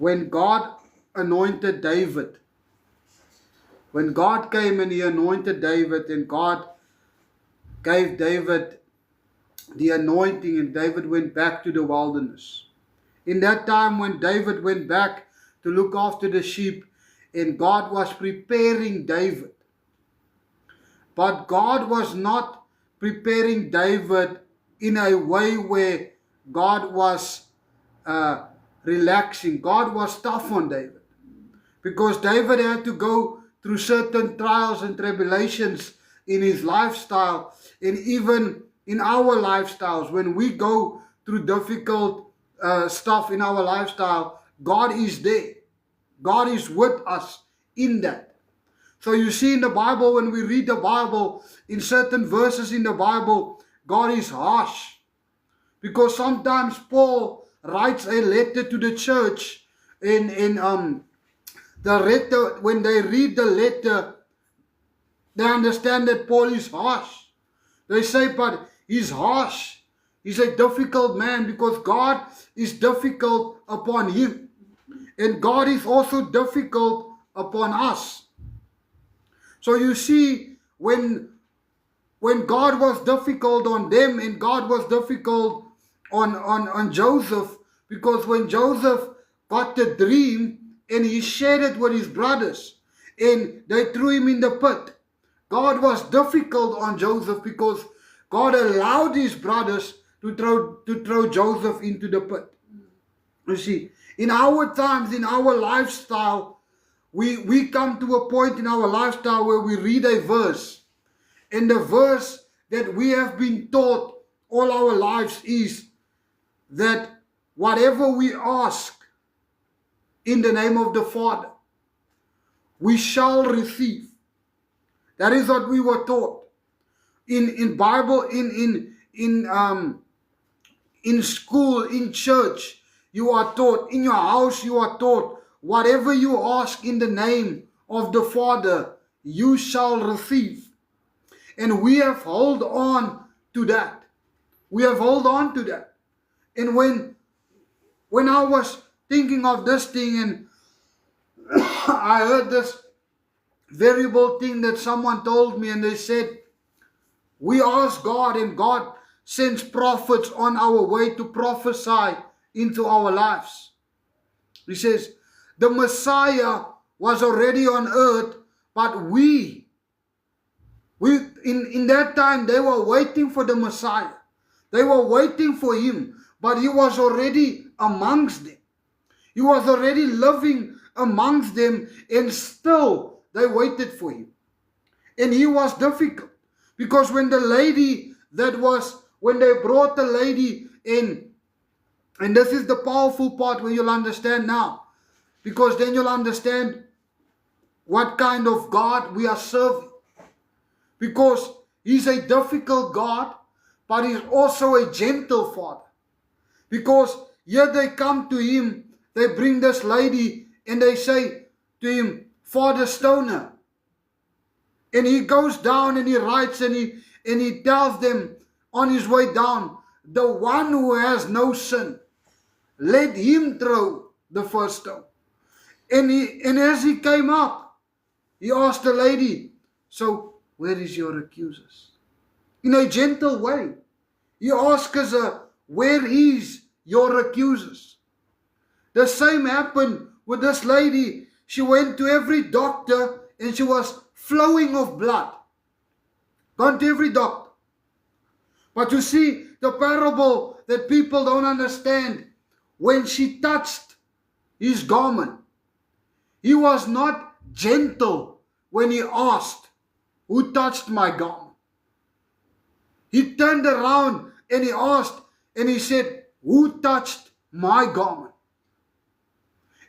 when God anointed David, when God came and he anointed David, and God gave David the anointing, and David went back to the wilderness. In that time when David went back to look after the sheep, and God was preparing David. But God was not preparing David in a way where God was relaxing. God was tough on David, because David had to go through certain trials and tribulations in his lifestyle, and even in our lifestyles. When we go through difficult stuff in our lifestyle, God is there. God is with us in that. So you see in the Bible, when we read the Bible, in certain verses in the Bible, God is harsh. Because sometimes Paul writes a letter to the church, in the letter, when they read the letter, they understand that Paul is harsh. They say, but he's harsh. He's a difficult man, because God is difficult upon him. And God is also difficult upon us. So you see, when God was difficult on them, and God was difficult on Joseph, because when Joseph got the dream and he shared it with his brothers, and they threw him in the pit, God was difficult on Joseph, because God allowed his brothers to throw Joseph into the pit. You see, in our times, in our lifestyle, we come to a point in our lifestyle where we read a verse, and the verse that we have been taught all our lives is that whatever we ask in the name of the Father, we shall receive. That is what we were taught in Bible, in school, in church. You are taught, in your house you are taught, whatever you ask in the name of the Father, you shall receive. And we have held on to that. We have held on to that. And when I was thinking of this thing, and I heard this variable thing that someone told me, and they said, we ask God, and God sends prophets on our way to prophesy into our lives. He says, the Messiah was already on earth, but in that time they were waiting for the Messiah. They were waiting for him, but he was already amongst them. He was already living amongst them, and still they waited for him. And he was difficult, because when they brought the lady in, and this is the powerful part where you'll understand now, because then you'll understand what kind of God we are serving. Because he's a difficult God, but he's also a gentle Father. Because here they come to him, they bring this lady, and they say to him, Father, stone her. And he goes down and he writes, and he tells them on his way down, the one who has no sin, let him throw the first stone. And as he came up, he asked the lady, so where is your accusers? In a gentle way. He asks her, where is your accusers? The same happened with this lady. She went to every doctor, and she was flowing of blood. Gone to every doctor. But you see, the parable that people don't understand, when she touched his garment, he was not gentle when he asked, who touched my garment? He turned around and he asked, and he said, who touched my garment?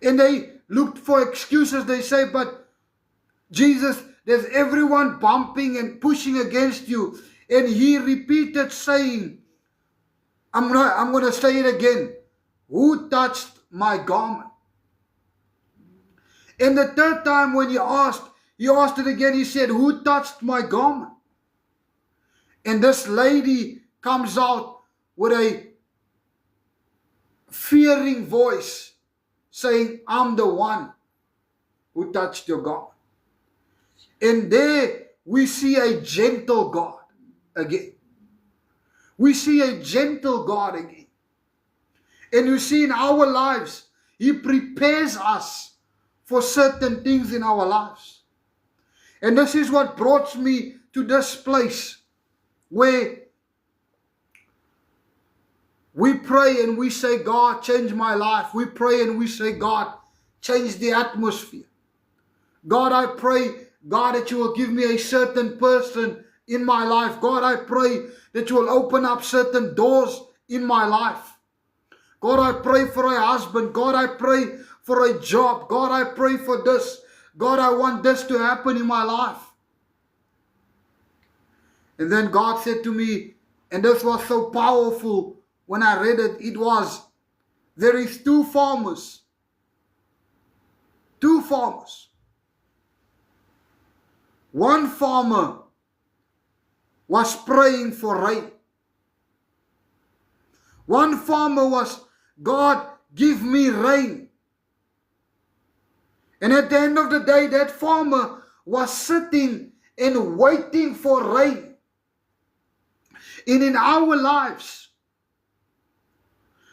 And they looked for excuses. They say, but Jesus, there's everyone bumping and pushing against you. And he repeated saying, I'm going to say it again. Who touched my garment? And the third time when he asked it again. He said, who touched my garment? And this lady comes out with a fearing voice. saying, I'm the one who touched your garment. And there we see a gentle God again. We see a gentle God again. And you see in our lives, He prepares us for certain things in our lives. And this is what brought me to this place where we pray and we say, God, change my life. We pray and we say, God, change the atmosphere. God, I pray, God, that you will give me a certain person in my life. God, I pray that you will open up certain doors in my life. God, I pray for a husband. God, I pray for a job. God, I pray for this. God, I want this to happen in my life. And then God said to me, and this was so powerful when I read it, it was, there is two farmers. Two farmers. One farmer was praying for rain. One farmer was, God, give me rain. And at the end of the day, that farmer was sitting and waiting for rain. And in our lives,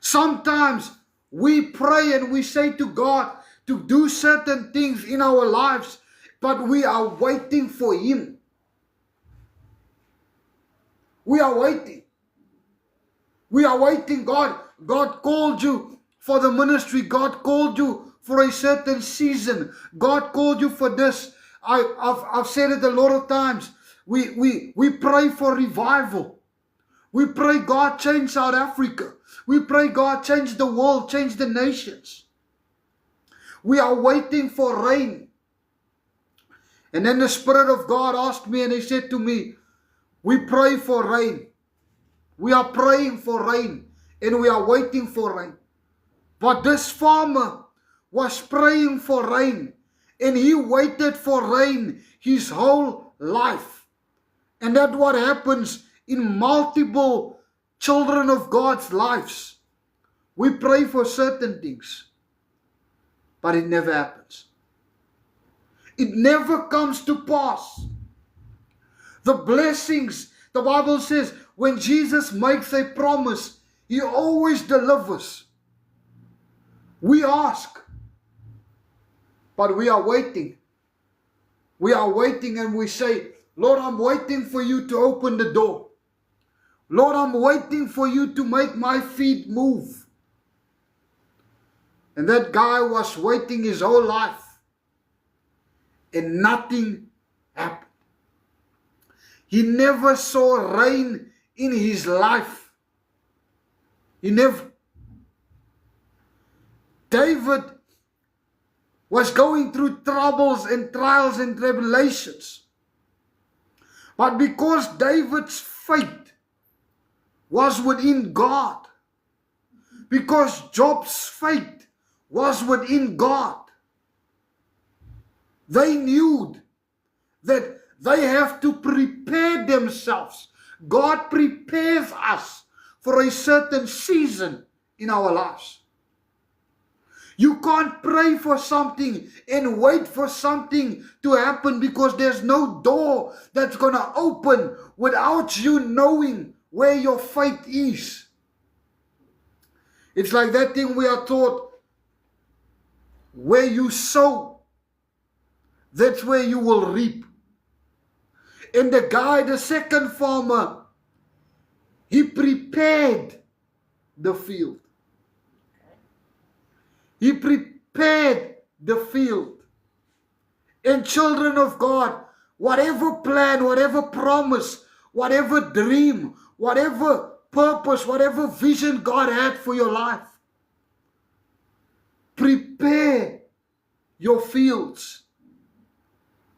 sometimes we pray and we say to God to do certain things in our lives, but we are waiting for Him. We are waiting. We are waiting. God called you for the ministry. God called you for a certain season. God called you for this. I've said it a lot of times. We pray for revival. We pray, God, change South Africa. We pray, God, change the world, change the nations. We are waiting for rain. And then the Spirit of God asked me and He said to me, we pray for rain. We are praying for rain and we are waiting for rain. But this farmer was praying for rain and he waited for rain his whole life. And that's what happens in multiple children of God's lives. We pray for certain things, but it never happens. It never comes to pass. The blessings, the Bible says, when Jesus makes a promise, He always delivers. We ask, but we are waiting. We are waiting and we say, Lord, I'm waiting for you to open the door. Lord, I'm waiting for you to make my feet move. And that guy was waiting his whole life. And nothing happened. He never saw rain in his life. He never. David was going through troubles and trials and tribulations. But because David's faith was within God, because Job's faith was within God, they knew that they have to prepare themselves. God prepares us for a certain season in our lives. You can't pray for something and wait for something to happen because there's no door that's going to open without you knowing where your faith is. It's like that thing we are taught, where you sow, that's where you will reap. And the guy, the second farmer, he prepared the field. He prepared the field. And children of God, whatever plan, whatever promise, whatever dream, whatever purpose, whatever vision God had for your life, prepare your fields.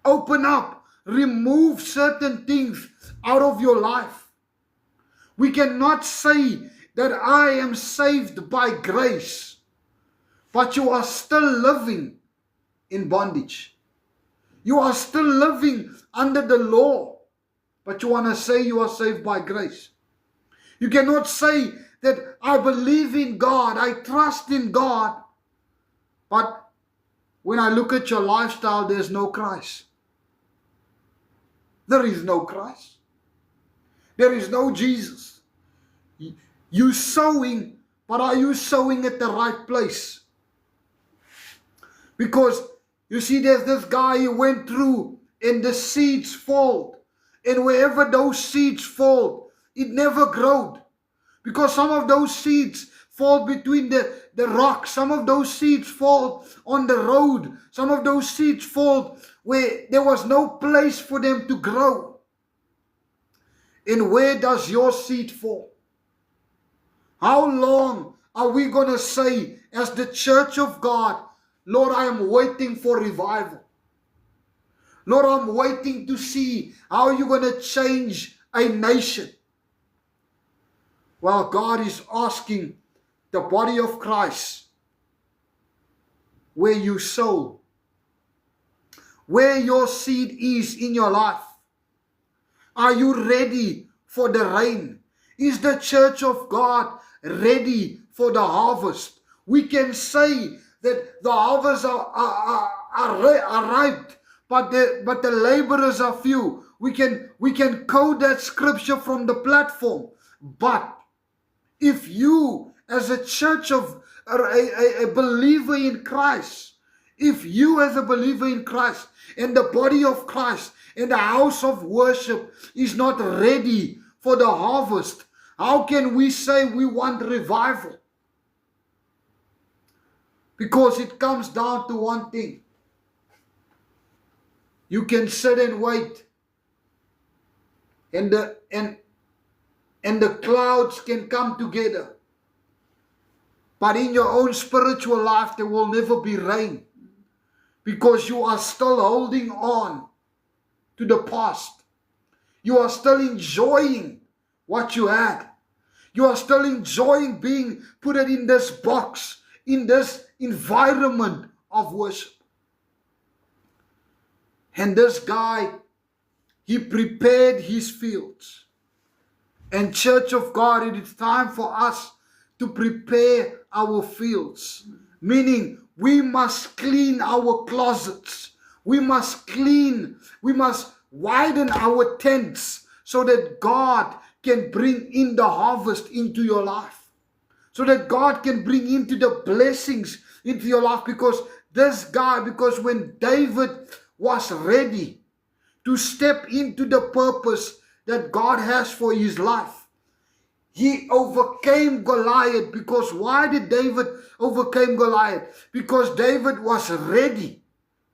Open up. Remove certain things out of your life. We cannot say that I am saved by grace, but you are still living in bondage. You are still living under the law, but you want to say you are saved by grace. You cannot say that I believe in God, I trust in God, But when I look at your lifestyle, there's no Christ. There is no Christ. There is no Jesus. You sowing, but are you sowing at the right place? Because you see, there's this guy who went through and the seeds fall. And wherever those seeds fall, it never growed. Because some of those seeds fall between the rocks. Some of those seeds fall on the road. Some of those seeds fall where there was no place for them to grow. And where does your seed fall? How long are we going to say as the church of God, Lord, I am waiting for revival. Lord, I'm waiting to see how you're going to change a nation. Well, God is asking the body of Christ, where you sow, where your seed is in your life. Are you ready for the rain? Is the church of God ready for the harvest? We can say that the harvest are ripe, but the laborers are few. We can quote that scripture from the platform. But if you, as a church of a believer in Christ, if you as a believer in Christ and the body of Christ and the house of worship is not ready for the harvest, how can we say we want revival? Because it comes down to one thing. You can sit and wait, and the clouds can come together. But in your own spiritual life, there will never be rain, because you are still holding on to the past. You are still enjoying what you had. You are still enjoying being put in this box, in this environment of worship. And this guy, he prepared his fields. And church of God, it is time for us to prepare our fields. Meaning, we must clean our closets. We must widen our tents so that God can bring in the harvest into your life. So that God can bring into the blessings into your life. Because when David was ready to step into the purpose that God has for his life, he overcame Goliath. Because why did David overcome Goliath? Because David was ready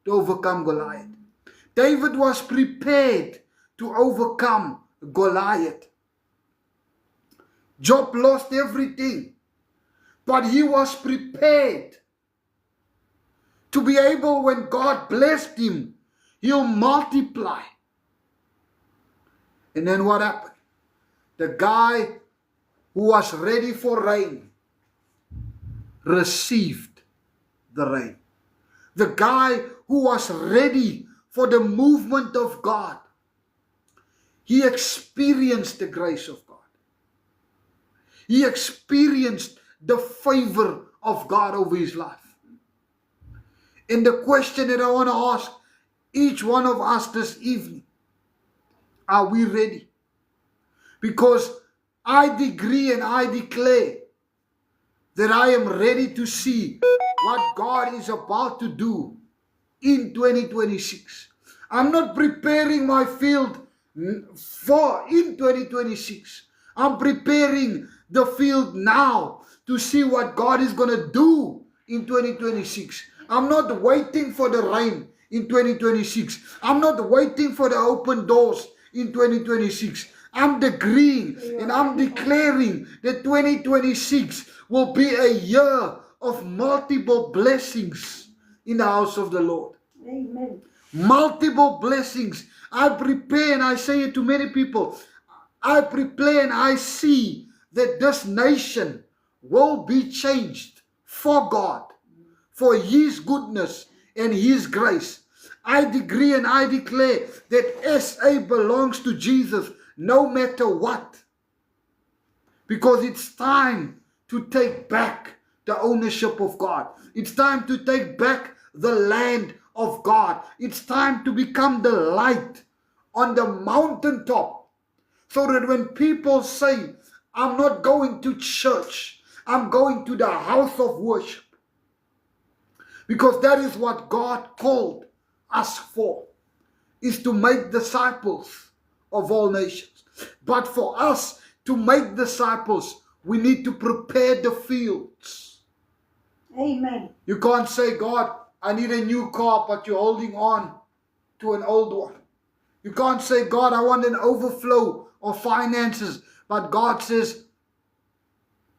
to overcome Goliath. David was prepared to overcome Goliath. Job lost everything, but he was prepared to be able, when God blessed him, he'll multiply. And then what happened? The guy who was ready for rain received the rain. The guy who was ready for the movement of God, he experienced the grace of God. He experienced the favor of God over his life. And the question that I want to ask each one of us this evening, are we ready? Because I decree and I declare that I am ready to see what God is about to do in 2026. I'm not preparing my field for in 2026. I'm preparing the field now to see what God is going to do in 2026. I'm not waiting for the rain in 2026. I'm not waiting for the open doors in 2026. I'm decreeing and I'm declaring that 2026 will be a year of multiple blessings in the house of the Lord. Amen. Multiple blessings. I prepare, and I say it to many people, I prepare and I see that this nation will be changed for God, for His goodness and His grace. I decree and I declare that SA belongs to Jesus no matter what. Because it's time to take back the ownership of God. It's time to take back the land of God. It's time to become the light on the mountaintop, so that when people say, I'm not going to church, I'm going to the house of worship, because that is what God called us for, is to make disciples of all nations. But for us to make disciples, we need to prepare the fields. Amen. You can't say, God, I need a new car, but you're holding on to an old one. You can't say, God, I want an overflow of finances, but God says,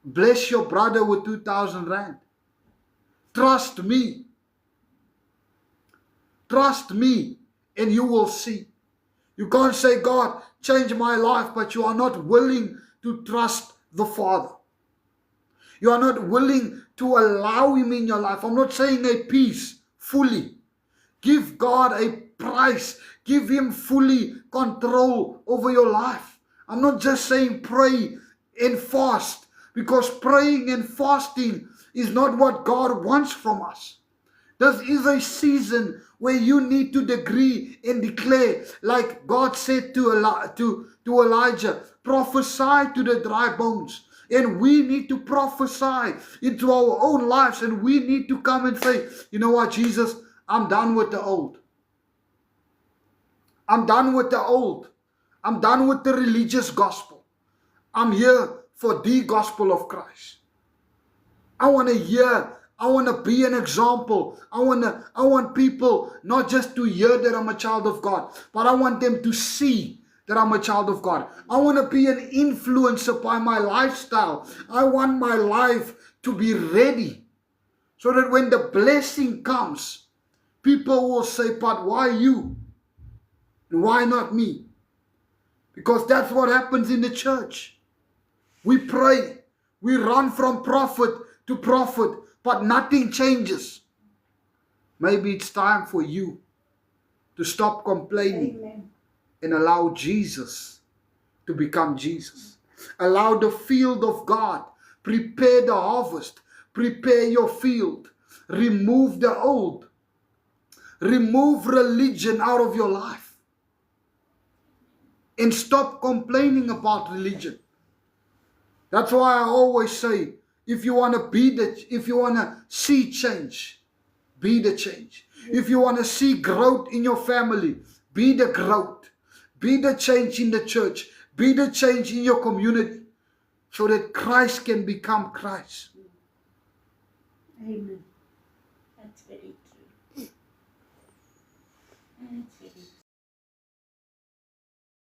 bless your brother with 2,000 rand. Trust me. Trust me, and you will see. You can't say, God, change my life, but you are not willing to trust the Father. You are not willing to allow Him in your life. I'm not saying a piece, fully. Give God a price. Give Him fully control over your life. I'm not just saying pray and fast, because praying and fasting is not what God wants from us. This is a season where you need to decree and declare, like God said to Elijah, prophesy to the dry bones. And we need to prophesy into our own lives, and we need to come and say, you know what, Jesus, I'm done with the old. I'm done with the old. I'm done with the religious gospel. I'm here for the gospel of Christ. I want to hear. I want to be an example. I want people not just to hear that I'm a child of God, but I want them to see that I'm a child of God. I want to be an influencer by my lifestyle. I want my life to be ready, so that when the blessing comes, people will say, but why you? And why not me? Because that's what happens in the church. We pray. We run from prophet to prophet, but nothing changes. Maybe it's time for you to stop complaining. Amen. And allow Jesus to become Jesus. Allow the field of God. Prepare the harvest. Prepare your field. Remove the old. Remove religion out of your life. And stop complaining about religion. That's why I always say, if you want to see change, be the change. If you want to see growth in your family, be the growth. Be the change in the church. Be the change in your community, so that Christ can become Christ. Amen. That's very true. That's very true.